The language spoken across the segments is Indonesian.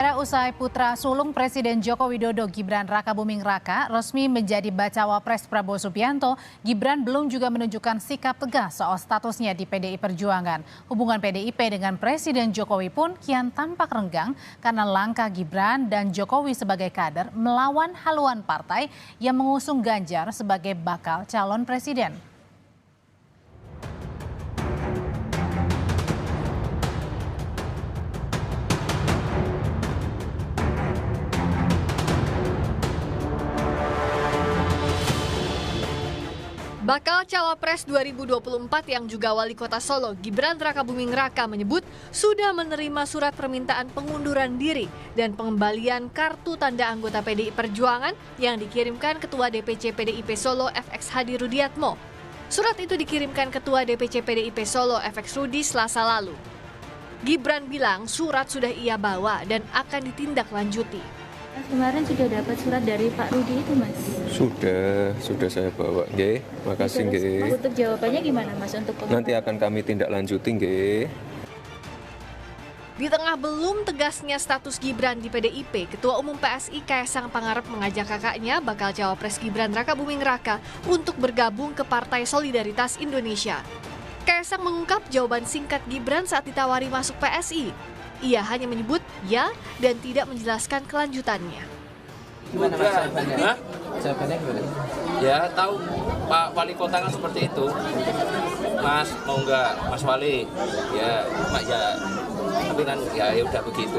Usai putra sulung Presiden Joko Widodo Gibran Rakabuming Raka resmi menjadi bacawa pres Prabowo Subianto, Gibran belum juga menunjukkan sikap tegas soal statusnya di PDI Perjuangan. Hubungan PDIP dengan Presiden Jokowi pun kian tampak renggang karena langkah Gibran dan Jokowi sebagai kader melawan haluan partai yang mengusung Ganjar sebagai bakal calon presiden. Bakal Cawapres 2024 yang juga Wali Kota Solo, Gibran Rakabuming Raka menyebut sudah menerima surat permintaan pengunduran diri dan pengembalian kartu tanda anggota PDI Perjuangan yang dikirimkan Ketua DPC PDIP Solo FX Hadi Rudiatmo. Surat itu dikirimkan Ketua DPC PDIP Solo FX Rudi Selasa lalu. Gibran bilang surat sudah ia bawa dan akan ditindaklanjuti. Kemarin sudah dapat surat dari Pak Rudi itu, Mas? Sudah saya bawa, nggih. Makasih, nggih. Untuk jawabannya gimana, Mas? Nanti akan kami tindak lanjuti, nggih. Di tengah belum tegasnya status Gibran di PDIP, Ketua Umum PSI Kaisang Pangarep mengajak kakaknya bakal Cawapres Gibran Rakabuming Raka untuk bergabung ke Partai Solidaritas Indonesia. Kaisang mengungkap jawaban singkat Gibran saat ditawari masuk PSI. Ia hanya menyebut ya dan tidak menjelaskan kelanjutannya. Gimana Mas jawabannya? Jawabannya gimana? Ya tahu Pak Wali Kota kan seperti itu. Mas mau nggak Mas Wali? Ya Mak ya. Tapi kan ya udah begitu.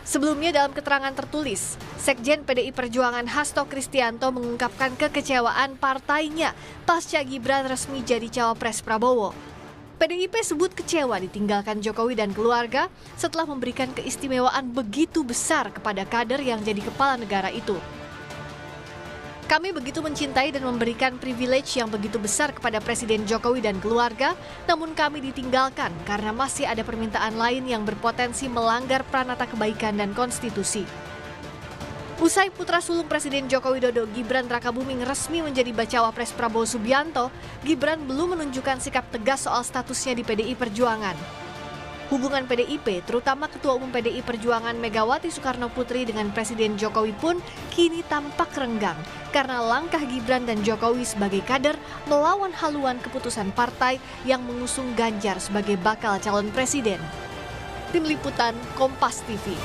Sebelumnya dalam keterangan tertulis, Sekjen PDI Perjuangan Hasto Kristianto mengungkapkan kekecewaan partainya pasca Gibran resmi jadi cawapres Prabowo. PDIP sebut kecewa ditinggalkan Jokowi dan keluarga setelah memberikan keistimewaan begitu besar kepada kader yang jadi kepala negara itu. Kami begitu mencintai dan memberikan privilege yang begitu besar kepada Presiden Jokowi dan keluarga, namun kami ditinggalkan karena masih ada permintaan lain yang berpotensi melanggar pranata kebaikan dan konstitusi. Usai putra sulung Presiden Joko Widodo Gibran Rakabuming resmi menjadi bacawa pres Prabowo Subianto, Gibran belum menunjukkan sikap tegas soal statusnya di PDI Perjuangan. Hubungan PDIP, terutama Ketua Umum PDI Perjuangan Megawati Soekarno Putri dengan Presiden Jokowi pun kini tampak renggang karena langkah Gibran dan Jokowi sebagai kader melawan haluan keputusan partai yang mengusung Ganjar sebagai bakal calon presiden. Tim Liputan Kompas TV.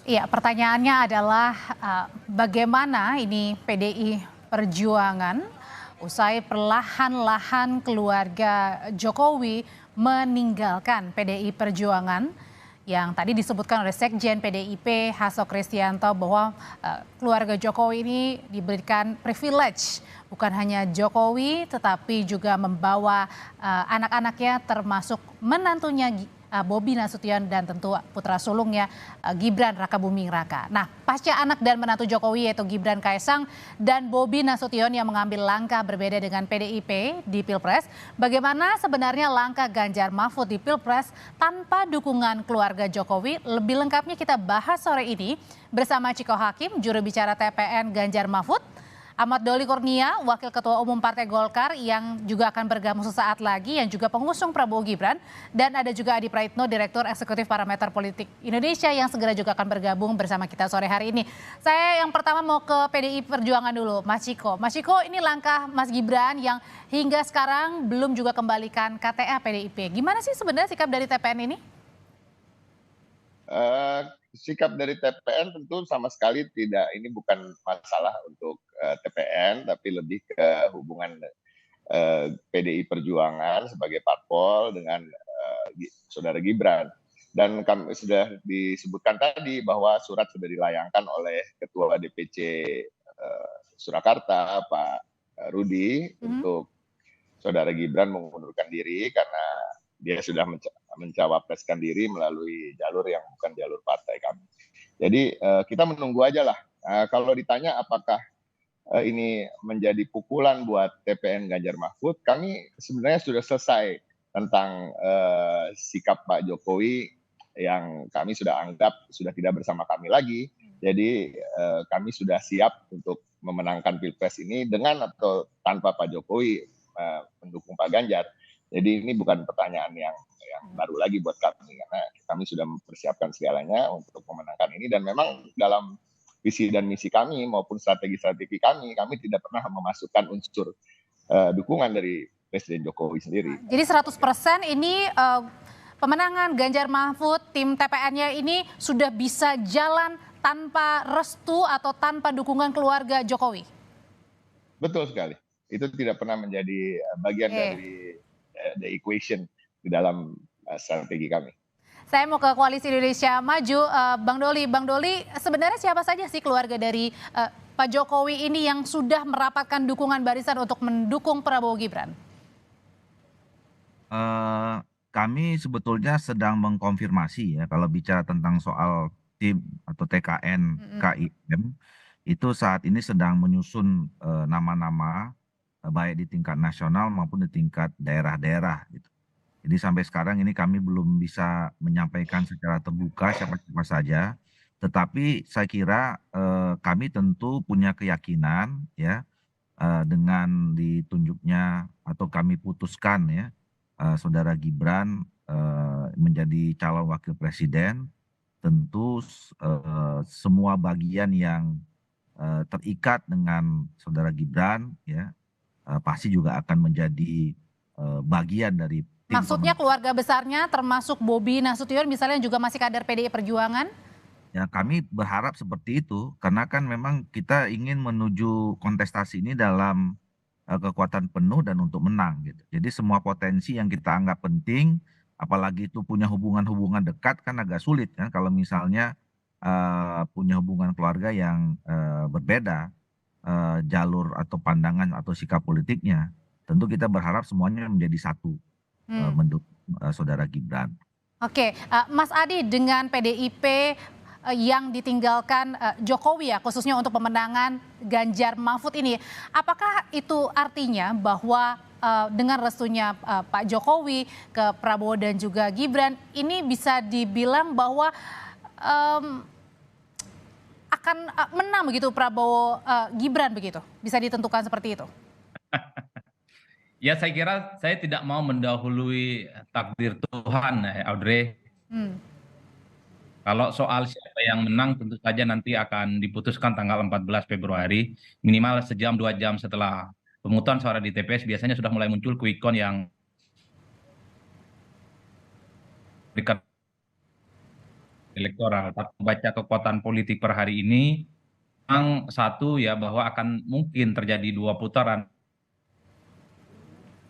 Iya, pertanyaannya adalah bagaimana ini PDI Perjuangan usai perlahan-lahan keluarga Jokowi meninggalkan PDI Perjuangan yang tadi disebutkan oleh Sekjen PDIP Hasto Kristianto bahwa keluarga Jokowi ini diberikan privilege bukan hanya Jokowi tetapi juga membawa anak-anaknya termasuk menantunya Bobi Nasution dan tentu putra sulungnya Gibran Rakabuming Raka. Nah, pasca anak dan menantu Jokowi yaitu Gibran Kaesang dan Bobi Nasution yang mengambil langkah berbeda dengan PDIP di Pilpres, bagaimana sebenarnya langkah Ganjar Mahfud di Pilpres tanpa dukungan keluarga Jokowi? Lebih lengkapnya kita bahas sore ini bersama Ciko Hakim, juru bicara TPN Ganjar Mahfud, Ahmad Doli Kurnia, Wakil Ketua Umum Partai Golkar yang juga akan bergabung sesaat lagi, yang juga pengusung Prabowo Gibran. Dan ada juga Adi Praitno, Direktur Eksekutif Parameter Politik Indonesia yang segera juga akan bergabung bersama kita sore hari ini. Saya yang pertama mau ke PDI Perjuangan dulu, Mas Ciko. Mas Ciko, ini langkah Mas Gibran yang hingga sekarang belum juga kembalikan KTA PDIP. Gimana sih sebenarnya sikap dari TPN ini? Sikap dari TPN tentu sama sekali tidak, ini bukan masalah untuk TPN, tapi lebih ke hubungan PDI Perjuangan sebagai parpol dengan saudara Gibran. Dan kami sudah disebutkan tadi bahwa surat sudah dilayangkan oleh Ketua DPC Surakarta, Pak Rudi, untuk saudara Gibran mengundurkan diri karena dia sudah mencawapreskan diri melalui jalur yang bukan jalur partai kami. Jadi kita menunggu aja lah. Kalau ditanya apakah ini menjadi pukulan buat TPN Ganjar Mahfud, kami sebenarnya sudah selesai tentang sikap Pak Jokowi yang kami sudah anggap sudah tidak bersama kami lagi. Jadi kami sudah siap untuk memenangkan Pilpres ini dengan atau tanpa Pak Jokowi mendukung Pak Ganjar. Jadi ini bukan pertanyaan yang baru lagi buat kami, karena kami sudah mempersiapkan segalanya untuk memenangkan ini, dan memang dalam visi dan misi kami maupun strategi-strategi kami tidak pernah memasukkan unsur dukungan dari Presiden Jokowi sendiri. Jadi 100% ini pemenangan Ganjar Mahfud, tim TPN-nya ini sudah bisa jalan tanpa restu atau tanpa dukungan keluarga Jokowi? Betul sekali. Itu tidak pernah menjadi bagian dari the equation di dalam strategi kami. Saya mau ke Koalisi Indonesia Maju, Bang Doli. Bang Doli, sebenarnya siapa saja sih keluarga dari Pak Jokowi ini yang sudah merapatkan dukungan barisan untuk mendukung Prabowo Gibran? Kami sebetulnya sedang mengkonfirmasi ya, kalau bicara tentang soal tim atau TKN KIM, itu saat ini sedang menyusun nama-nama baik di tingkat nasional maupun di tingkat daerah-daerah gitu. Jadi sampai sekarang ini kami belum bisa menyampaikan secara terbuka siapa-siapa saja, tetapi saya kira kami tentu punya keyakinan ya dengan ditunjuknya atau kami putuskan ya Saudara Gibran menjadi calon wakil presiden, tentu semua bagian yang terikat dengan Saudara Gibran ya pasti juga akan menjadi bagian dari tim. Maksudnya keluarga besarnya termasuk Bobi Nasution misalnya juga masih kader PDI Perjuangan? Ya kami berharap seperti itu, karena kan memang kita ingin menuju kontestasi ini dalam kekuatan penuh dan untuk menang gitu. Jadi semua potensi yang kita anggap penting, apalagi itu punya hubungan-hubungan dekat, kan agak sulit kan kalau misalnya punya hubungan keluarga yang berbeda jalur atau pandangan atau sikap politiknya. Tentu kita berharap semuanya menjadi satu mendukung Saudara Gibran. Oke, Mas Adi, dengan PDIP yang ditinggalkan Jokowi ya, khususnya untuk pemenangan Ganjar Mahfud ini, apakah itu artinya bahwa dengan restunya Pak Jokowi ke Prabowo dan juga Gibran, ini bisa dibilang bahwa akan menang begitu Prabowo Gibran begitu, bisa ditentukan seperti itu? Ya saya kira saya tidak mau mendahului takdir Tuhan, Audrey. Kalau soal siapa yang menang tentu saja nanti akan diputuskan tanggal 14 Februari, minimal sejam 2 jam setelah pemungutan suara di TPS biasanya sudah mulai muncul quick count yang berikan elektoral. Tapi baca kekuatan politik per hari ini, yang satu ya bahwa akan mungkin terjadi 2 putaran,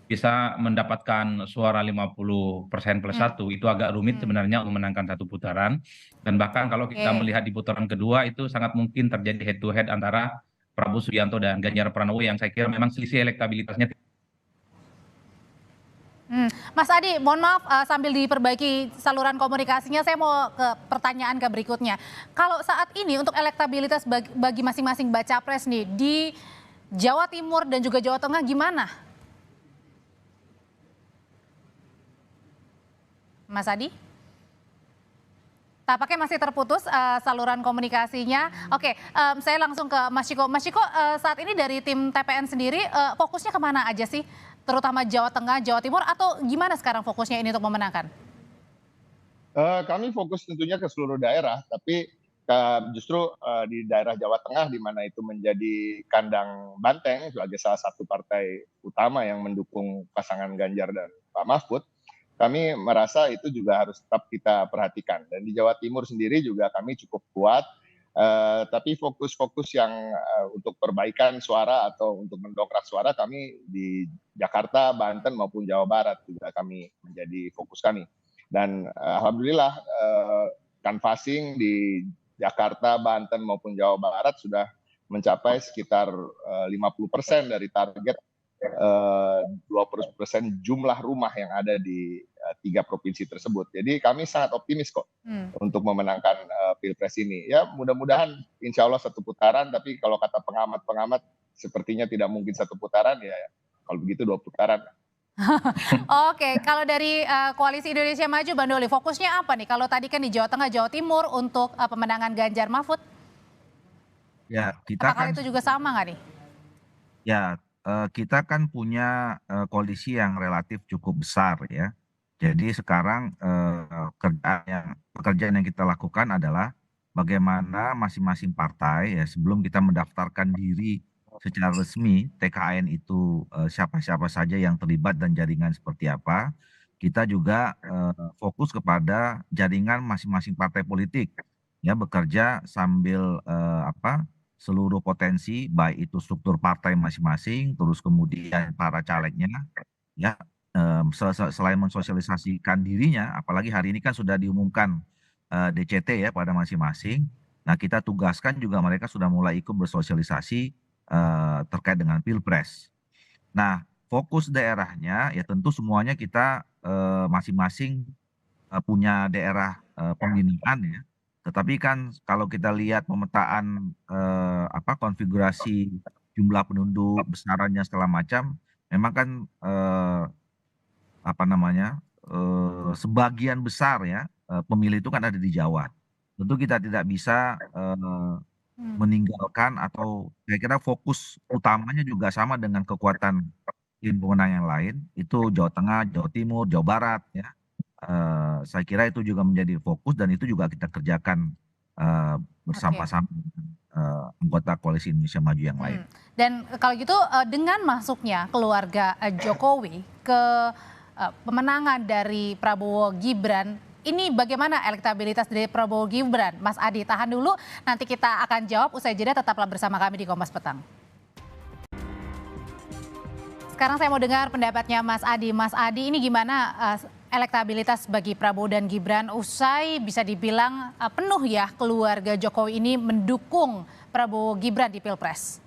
bisa mendapatkan suara 50% plus 1, itu agak rumit sebenarnya memenangkan 1 putaran. Dan bahkan kalau kita melihat di putaran kedua itu sangat mungkin terjadi head to head antara Prabowo Subianto dan Ganjar Pranowo yang saya kira memang selisih elektabilitasnya. Mas Adi, mohon maaf sambil diperbaiki saluran komunikasinya, saya mau ke pertanyaan ke berikutnya. Kalau saat ini untuk elektabilitas bagi masing-masing baca pres nih di Jawa Timur dan juga Jawa Tengah gimana? Mas Adi? Tampaknya masih terputus saluran komunikasinya. Oke, saya langsung ke Mas Chiko. Mas Chiko, saat ini dari tim TPN sendiri fokusnya kemana aja sih? Terutama Jawa Tengah, Jawa Timur, atau gimana sekarang fokusnya ini untuk memenangkan? Kami fokus tentunya ke seluruh daerah, tapi justru di daerah Jawa Tengah di mana itu menjadi kandang banteng sebagai salah satu partai utama yang mendukung pasangan Ganjar dan Pak Mahfud, kami merasa itu juga harus tetap kita perhatikan. Dan di Jawa Timur sendiri juga kami cukup kuat, tapi fokus-fokus yang untuk perbaikan suara atau untuk mendongkrak suara kami di Jakarta, Banten maupun Jawa Barat juga kami menjadi fokus kami. Dan alhamdulillah canvassing di Jakarta, Banten maupun Jawa Barat sudah mencapai sekitar 50% dari target 20% jumlah rumah yang ada di 3 provinsi tersebut. Jadi kami sangat optimis kok untuk memenangkan Pilpres ini. Ya mudah-mudahan insya Allah 1 putaran, tapi kalau kata pengamat-pengamat sepertinya tidak mungkin 1 putaran, ya kalau begitu 2 putaran. Oke, kalau dari Koalisi Indonesia Maju, Bang Doli, fokusnya apa nih? Kalau tadi kan di Jawa Tengah, Jawa Timur untuk pemenangan Ganjar Mahfud? Ya, kita Apakah kan itu juga sama nggak nih? ya kita kan punya koalisi yang relatif cukup besar ya. Jadi sekarang pekerjaan yang kita lakukan adalah bagaimana masing-masing partai ya sebelum kita mendaftarkan diri secara resmi TKN itu siapa-siapa saja yang terlibat dan jaringan seperti apa, kita juga fokus kepada jaringan masing-masing partai politik ya bekerja sambil seluruh potensi baik itu struktur partai masing-masing, terus kemudian para calegnya ya selain mensosialisasikan dirinya, apalagi hari ini kan sudah diumumkan DCT ya pada masing-masing. Nah, kita tugaskan juga mereka sudah mulai ikut bersosialisasi terkait dengan Pilpres. Nah, fokus daerahnya ya tentu semuanya kita masing-masing punya daerah pembinaan ya. Tetapi kan kalau kita lihat pemetaan konfigurasi jumlah penduduk, besarannya segala macam, memang kan sebagian besar ya pemilih itu kan ada di Jawa. Tentu kita tidak bisa meninggalkan atau saya kira fokus utamanya juga sama dengan kekuatan tim pemenang yang lain, itu Jawa Tengah, Jawa Timur, Jawa Barat ya. Saya kira itu juga menjadi fokus dan itu juga kita kerjakan bersama-sama anggota Koalisi Indonesia Maju yang lain. Dan kalau gitu dengan masuknya keluarga Jokowi ke pemenangan dari Prabowo Gibran, ini bagaimana elektabilitas dari Prabowo Gibran? Mas Adi, tahan dulu, nanti kita akan jawab usai jeda, tetaplah bersama kami di Kompas Petang. Sekarang saya mau dengar pendapatnya Mas Adi. Mas Adi, ini gimana elektabilitas bagi Prabowo dan Gibran usai bisa dibilang penuh ya keluarga Jokowi ini mendukung Prabowo Gibran di Pilpres?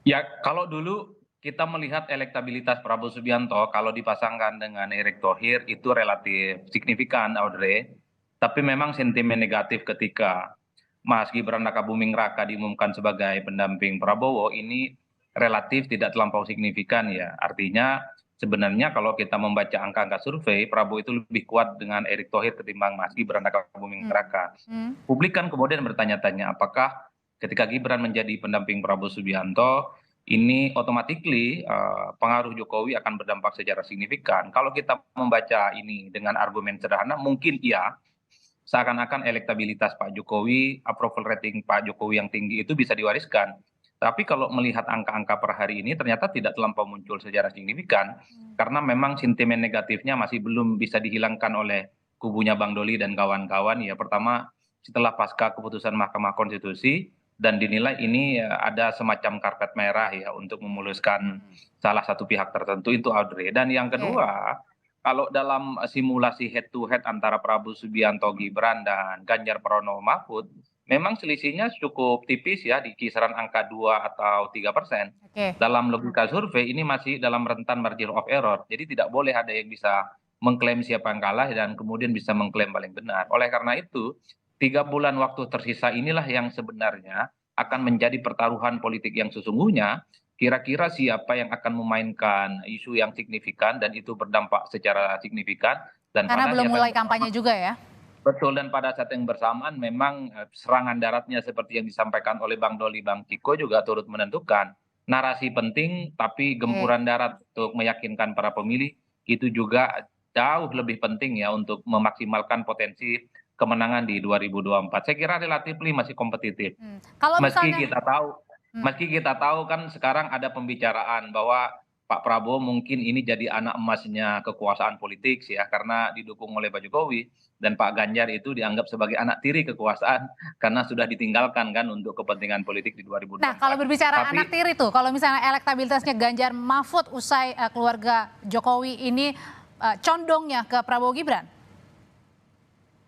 Ya, kalau dulu kita melihat elektabilitas Prabowo Subianto kalau dipasangkan dengan Erick Thohir itu relatif signifikan, Audrey. Tapi memang sentimen negatif ketika Mas Gibran Rakabuming Raka diumumkan sebagai pendamping Prabowo ini relatif tidak terlampau signifikan ya. Artinya sebenarnya kalau kita membaca angka-angka survei, Prabowo itu lebih kuat dengan Erick Thohir ketimbang Mas Gibran Rakabuming Raka. Publik kan kemudian bertanya-tanya apakah ketika Gibran menjadi pendamping Prabowo Subianto, ini otomatis pengaruh Jokowi akan berdampak secara signifikan. Kalau kita membaca ini dengan argumen sederhana, mungkin iya, seakan-akan elektabilitas Pak Jokowi, approval rating Pak Jokowi yang tinggi itu bisa diwariskan. Tapi kalau melihat angka-angka per hari ini ternyata tidak terlampau muncul secara signifikan, karena memang sentimen negatifnya masih belum bisa dihilangkan oleh kubunya Bang Doli dan kawan-kawan. Ya, pertama setelah pasca keputusan Mahkamah Konstitusi, dan dinilai ini ada semacam karpet merah ya untuk memuluskan salah satu pihak tertentu itu Audrey. Dan yang kedua, kalau dalam simulasi head to head antara Prabowo Subianto Gibran dan Ganjar Pranowo Mahfud, memang selisihnya cukup tipis ya di kisaran angka 2 atau 3%. Dalam logika survei ini masih dalam rentan margin of error. Jadi tidak boleh ada yang bisa mengklaim siapa yang kalah dan kemudian bisa mengklaim paling benar. Oleh karena itu, 3 bulan waktu tersisa inilah yang sebenarnya akan menjadi pertaruhan politik yang sesungguhnya. Kira-kira siapa yang akan memainkan isu yang signifikan dan itu berdampak secara signifikan. Dan karena belum mulai kampanye juga ya? Betul, dan pada saat yang bersamaan memang serangan daratnya seperti yang disampaikan oleh Bang Doli, Bang Ciko juga turut menentukan. Narasi penting, tapi gempuran darat untuk meyakinkan para pemilih itu juga jauh lebih penting ya untuk memaksimalkan potensi kemenangan di 2024. Saya kira relatif masih kompetitif. Kalau meski kita tahu kan sekarang ada pembicaraan bahwa Pak Prabowo mungkin ini jadi anak emasnya kekuasaan politik ya, karena didukung oleh Pak Jokowi, dan Pak Ganjar itu dianggap sebagai anak tiri kekuasaan karena sudah ditinggalkan kan untuk kepentingan politik di 2024. Nah, kalau berbicara anak tiri tuh, kalau misalnya elektabilitasnya Ganjar Mahfud usai keluarga Jokowi ini condongnya ke Prabowo Gibran?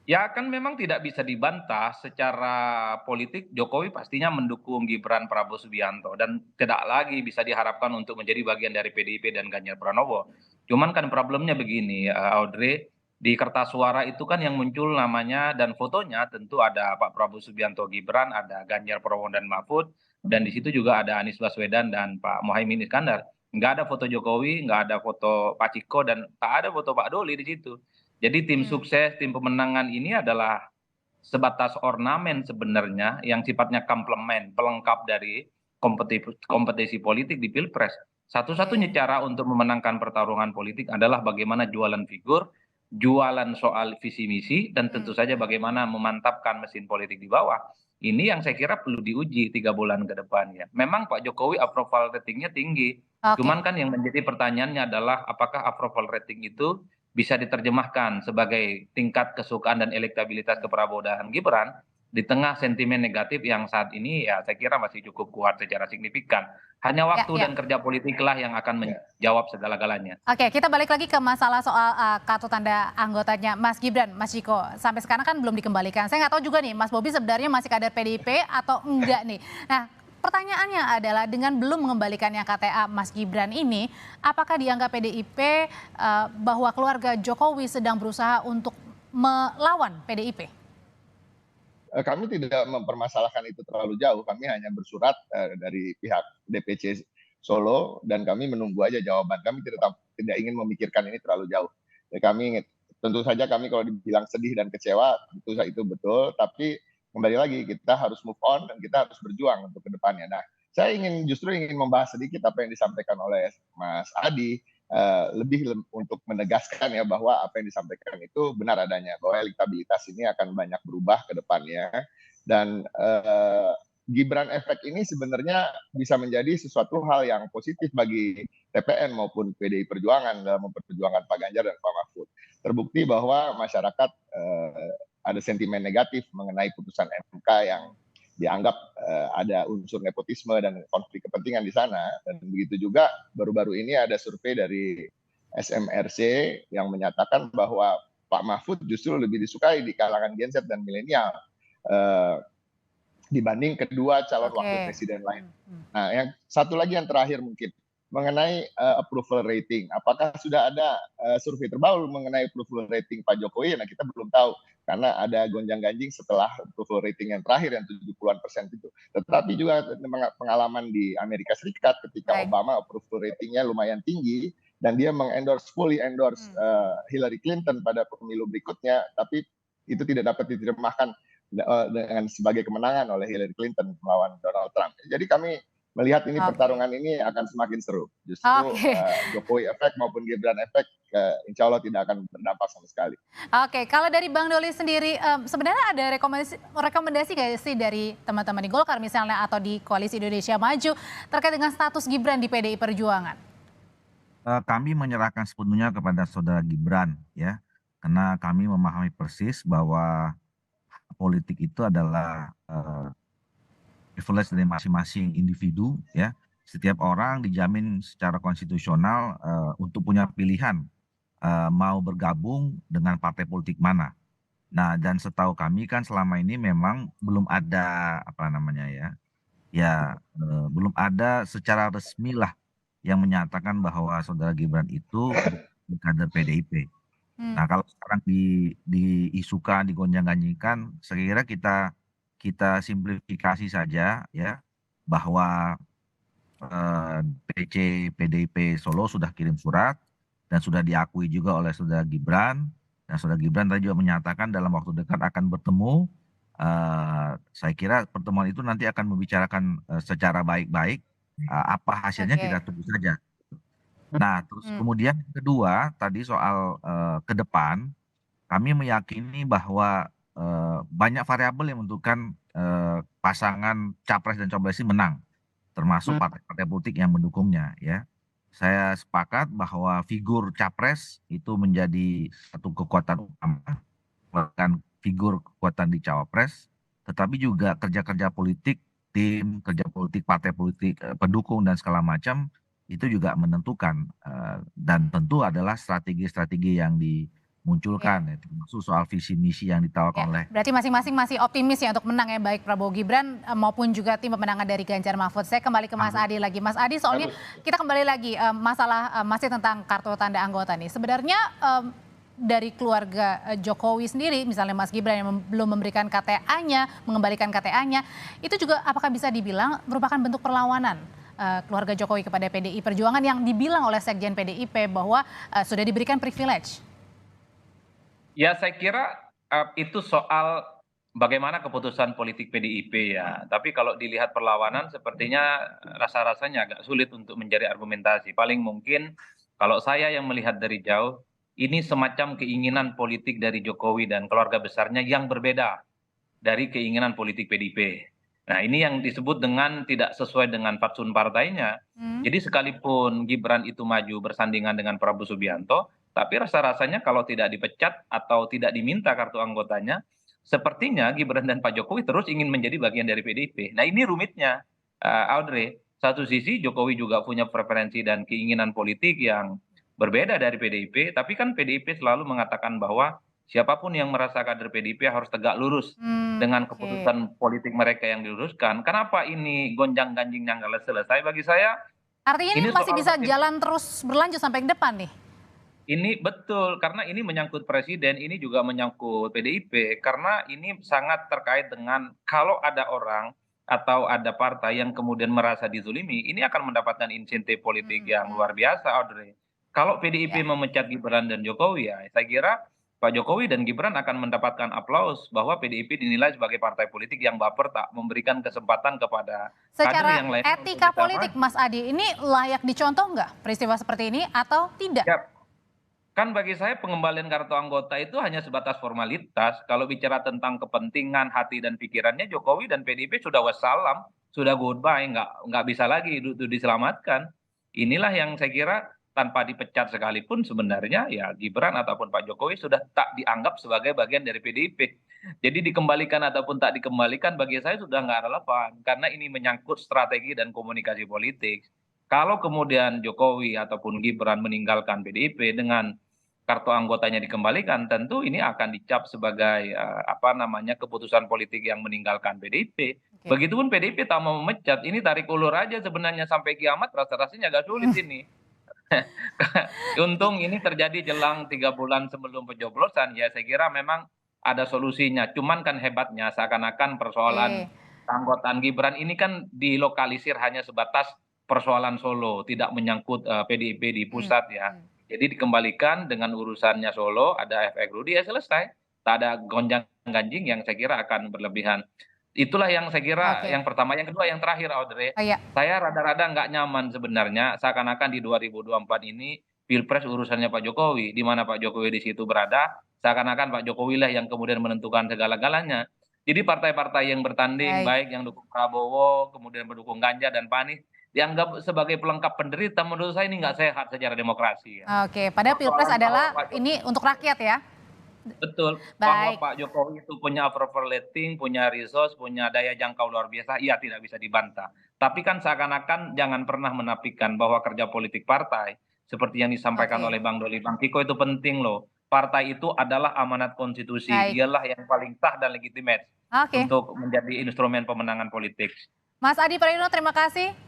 Ya kan memang tidak bisa dibantah secara politik Jokowi pastinya mendukung Gibran Prabowo Subianto dan tidak lagi bisa diharapkan untuk menjadi bagian dari PDIP dan Ganjar Pranowo. Cuman kan problemnya begini Audrey, di kertas suara itu kan yang muncul namanya dan fotonya tentu ada Pak Prabowo Subianto Gibran, ada Ganjar Pranowo dan Mahfud, dan di situ juga ada Anies Baswedan dan Pak Muhaimin Iskandar. Nggak ada foto Jokowi, nggak ada foto Pak Ciko, dan tak ada foto Pak Doli di situ. Jadi tim sukses, tim pemenangan ini adalah sebatas ornamen sebenarnya yang sifatnya komplement, pelengkap dari kompetisi politik di Pilpres. Satu-satunya cara untuk memenangkan pertarungan politik adalah bagaimana jualan figur, jualan soal visi misi, dan tentu saja bagaimana memantapkan mesin politik di bawah. Ini yang saya kira perlu diuji 3 bulan ke depannya. Memang Pak Jokowi approval ratingnya tinggi. Cuman kan yang menjadi pertanyaannya adalah apakah approval rating itu bisa diterjemahkan sebagai tingkat kesukaan dan elektabilitas ke Prabowo dan Gibran di tengah sentimen negatif yang saat ini ya saya kira masih cukup kuat secara signifikan. Hanya waktu dan kerja politiklah yang akan menjawab segala-galanya. Oke, kita balik lagi ke masalah soal kartu tanda anggotanya Mas Gibran, Mas Ciko. Sampai sekarang kan belum dikembalikan. Saya nggak tahu juga nih, Mas Bobi sebenarnya masih kader PDIP atau enggak nih. Nah, pertanyaannya adalah dengan belum mengembalikannya KTA Mas Gibran ini, apakah dianggap PDIP bahwa keluarga Jokowi sedang berusaha untuk melawan PDIP? Kami tidak mempermasalahkan itu terlalu jauh. Kami hanya bersurat dari pihak DPC Solo dan kami menunggu aja jawaban. Kami tidak ingin memikirkan ini terlalu jauh. Ya, tentu saja kami kalau dibilang sedih dan kecewa itu betul. Tapi kembali lagi kita harus move on dan kita harus berjuang untuk kedepannya. Nah, saya justru ingin membahas sedikit apa yang disampaikan oleh Mas Adi. Lebih untuk menegaskan ya bahwa apa yang disampaikan itu benar adanya, bahwa elektabilitas ini akan banyak berubah ke depannya dan Gibran efek ini sebenarnya bisa menjadi sesuatu hal yang positif bagi TPN maupun PDI Perjuangan dalam memperjuangkan Pak Ganjar dan Pak Mahfud. Terbukti bahwa masyarakat ada sentimen negatif mengenai putusan MK yang dianggap ada unsur nepotisme dan konflik kepentingan di sana. Dan begitu juga baru-baru ini ada survei dari SMRC yang menyatakan bahwa Pak Mahfud justru lebih disukai di kalangan Gen Z dan milenial dibanding kedua calon wakil presiden lain. Nah, yang satu lagi yang terakhir mungkin mengenai approval rating. Apakah sudah ada survei terbaru mengenai approval rating Pak Jokowi? Nah, kita belum tahu karena ada gonjang-ganjing setelah approval rating yang terakhir yang 70-an% itu. Tetapi juga pengalaman di Amerika Serikat ketika Obama approval ratingnya lumayan tinggi dan dia fully endorse Hillary Clinton pada pemilu berikutnya, tapi itu tidak dapat diterjemahkan dengan sebagai kemenangan oleh Hillary Clinton melawan Donald Trump. Jadi kami melihat ini pertarungan ini akan semakin seru. Justru Jokowi efek maupun Gibran efek insya Allah tidak akan berdampak sama sekali. Oke, kalau dari Bang Doli sendiri sebenarnya ada rekomendasi nggak sih dari teman-teman di Golkar misalnya atau di Koalisi Indonesia Maju terkait dengan status Gibran di PDI Perjuangan? Kami menyerahkan sepenuhnya kepada saudara Gibran ya, karena kami memahami persis bahwa politik itu adalah privilege dari masing-masing individu ya. Setiap orang dijamin secara konstitusional untuk punya pilihan mau bergabung dengan partai politik mana. Nah, dan setahu kami kan selama ini memang belum ada belum ada secara resmi lah yang menyatakan bahwa saudara Gibran itu kader PDIP. Nah, kalau sekarang diisukan, digonjang-ganjingkan, saya kira kita simplifikasi saja ya bahwa PDIP Solo sudah kirim surat dan sudah diakui juga oleh saudara Gibran, dan saudara Gibran tadi juga menyatakan dalam waktu dekat akan bertemu. Saya kira pertemuan itu nanti akan membicarakan secara baik-baik apa hasilnya kita tunggu saja. Nah, terus kemudian kedua tadi soal ke depan, kami meyakini bahwa banyak variabel yang menentukan pasangan capres dan cawapres ini menang, termasuk partai-partai politik yang mendukungnya ya. Saya sepakat bahwa figur capres itu menjadi satu kekuatan utama, bahkan figur kekuatan di cawapres, tetapi juga kerja-kerja politik, tim, kerja politik, partai politik, pendukung dan segala macam itu juga menentukan dan tentu adalah strategi-strategi yang dimunculkan ya, termasuk soal visi misi yang ditawarkan oleh. Berarti masing-masing masih optimis ya untuk menang ya, baik Prabowo Gibran maupun juga tim pemenangan dari Ganjar Mahfud. Saya kembali ke Mas Adi lagi. Mas Adi, soalnya kita kembali lagi masalah masih tentang kartu tanda anggota nih. Sebenarnya dari keluarga Jokowi sendiri, misalnya Mas Gibran yang belum memberikan KTA-nya, mengembalikan KTA-nya, itu juga apakah bisa dibilang merupakan bentuk perlawanan keluarga Jokowi kepada PDI Perjuangan yang dibilang oleh Sekjen PDIP bahwa sudah diberikan privilege? Ya, saya kira itu soal bagaimana keputusan politik PDIP ya. Tapi kalau dilihat perlawanan sepertinya rasa-rasanya agak sulit untuk menjadi argumentasi. Paling mungkin kalau saya yang melihat dari jauh, ini semacam keinginan politik dari Jokowi dan keluarga besarnya yang berbeda dari keinginan politik PDIP. Nah, ini yang disebut dengan tidak sesuai dengan fatsun partainya. Jadi sekalipun Gibran itu maju bersandingan dengan Prabowo Subianto, tapi rasa-rasanya kalau tidak dipecat atau tidak diminta kartu anggotanya, sepertinya Gibran dan Pak Jokowi terus ingin menjadi bagian dari PDIP. Nah, ini rumitnya, Audrey. Satu sisi Jokowi juga punya preferensi dan keinginan politik yang berbeda dari PDIP, tapi kan PDIP selalu mengatakan bahwa siapapun yang merasa kader PDIP harus tegak lurus dengan Oke. keputusan politik mereka yang diluruskan. Kenapa ini gonjang-ganjing yang nggak selesai? Bagi saya, Artinya ini ini masih soal bisa jalan terus berlanjut sampai ke depan nih? ini betul, karena ini menyangkut presiden, ini juga menyangkut PDIP, karena ini sangat terkait dengan kalau ada orang atau ada partai yang kemudian merasa dizulimi, ini akan mendapatkan insentif politik yang luar biasa, Audrey. Kalau PDIP Ya. memecat Gibran dan Jokowi, ya saya kira Pak Jokowi dan Gibran akan mendapatkan aplaus bahwa PDIP dinilai sebagai partai politik yang baper tak memberikan kesempatan kepada kader Secara yang lain untuk etika bisa politik, maju. Mas Adi, ini layak dicontoh nggak peristiwa seperti ini atau tidak? Ya, kan bagi saya pengembalian kartu anggota itu hanya sebatas formalitas. Kalau bicara tentang kepentingan hati dan pikirannya, Jokowi dan PDIP sudah wassalam, sudah goodbye, nggak bisa lagi itu diselamatkan. Inilah yang saya kira tanpa dipecat sekalipun sebenarnya ya Gibran ataupun Pak Jokowi sudah tak dianggap sebagai bagian dari PDIP. Jadi dikembalikan ataupun tak dikembalikan bagi saya sudah nggak relevan karena ini menyangkut strategi dan komunikasi politik. Kalau kemudian Jokowi ataupun Gibran meninggalkan PDIP dengan kartu anggotanya dikembalikan, tentu ini akan dicap sebagai apa namanya keputusan politik yang meninggalkan PDIP. Oke. Begitupun PDIP tak mau memecat, ini tarik ulur aja sebenarnya sampai kiamat rasa-rasanya agak sulit ini. Untung ini terjadi jelang 3 bulan sebelum pencoblosan, ya saya kira memang ada solusinya. Cuman kan hebatnya seakan-akan persoalan Oke. keanggotaan Gibran ini kan dilokalisir hanya sebatas persoalan Solo, tidak menyangkut PDIP di pusat ya. Jadi dikembalikan dengan urusannya Solo, ada efek Rudi ya selesai. Tak ada gonjang-ganjing yang saya kira akan berlebihan. Itulah yang saya kira Oke. yang pertama. Yang kedua yang terakhir Audrey, Oh, ya. saya rada-rada nggak nyaman sebenarnya seakan-akan di 2024 ini Pilpres urusannya Pak Jokowi, di mana Pak Jokowi di situ berada, seakan-akan Pak Jokowi lah yang kemudian menentukan segala-galanya. Jadi partai-partai yang bertanding, Baik. baik yang dukung Prabowo, kemudian mendukung Ganjar dan Pak Anies, dianggap sebagai pelengkap penderita, menurut saya ini nggak sehat secara demokrasi ya. Oke, padahal Pilpres Persoalan bahwa adalah Pak ini untuk rakyat ya? Betul, bahwa Baik. Pak Jokowi itu punya approval rating, punya resource, punya daya jangkau luar biasa, iya tidak bisa dibantah. Tapi kan seakan-akan jangan pernah menafikan bahwa kerja politik partai, seperti yang disampaikan Oke. oleh Bang Doli, Bang Kiko itu penting loh. Partai itu adalah amanat konstitusi, Baik. dialah yang paling sah dan legitimate Oke. untuk menjadi instrumen pemenangan politik. Mas Adi Praitno, terima kasih